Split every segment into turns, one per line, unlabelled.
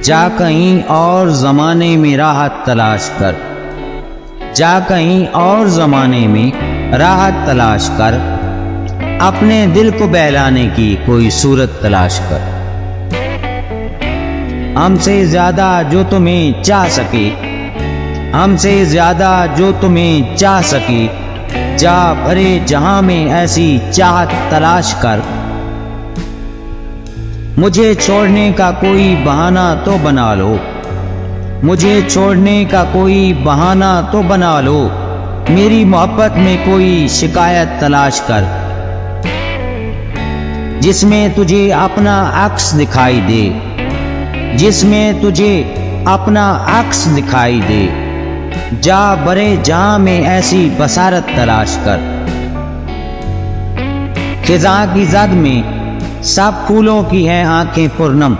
जा कहीं और ज़माने में राहत तलाश कर, जा कहीं और ज़माने में राहत तलाश कर, अपने दिल को बहलाने की कोई सूरत तलाश कर। हमसे ज़्यादा जो तुम्हें चाह सके, हमसे ज़्यादा जो तुम्हें चाह सके, जा भरे जहां में ऐसी चाहत तलाश कर। मुझे छोड़ने का कोई बहाना तो बना लो, मुझे छोड़ने का कोई बहाना तो बना लो, मेरी मोहब्बत में कोई शिकायत तलाश कर, जिसमें तुझे अपना अक्स दिखाई दे, जिसमें तुझे अपना अक्स दिखाई दे। जा बरे जहां में ऐसी बसारत तलाश कर। खिज़ा की जद में सब फूलों की हैं आंखें पुरनम,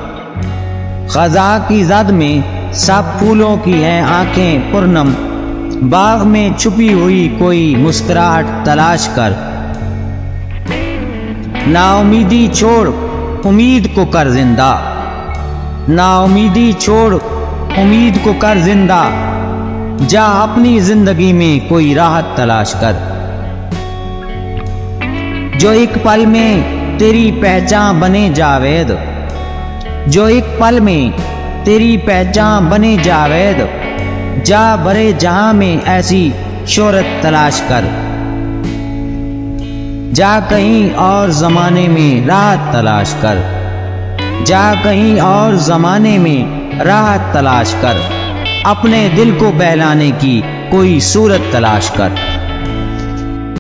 खज़ा की जद में सब फूलों की हैं आंखें पुरनम, बाग में छुपी हुई कोई मुस्कुराहट तलाश कर। नाउमीदी छोड़ उम्मीद को कर जिंदा, नाउमीदी छोड़ उम्मीद को कर जिंदा, जा अपनी जिंदगी में कोई राहत तलाश कर। जो एक पल में तेरी पहचान बने जावेद, जो एक पल में तेरी पहचान बने जावेद, जा बरे जहां में ऐसी शोहरत तलाश कर। जा कहीं और ज़माने में राहत तलाश कर, जा कहीं और ज़माने में राहत तलाश कर, अपने दिल को बहलाने की कोई सूरत तलाश कर।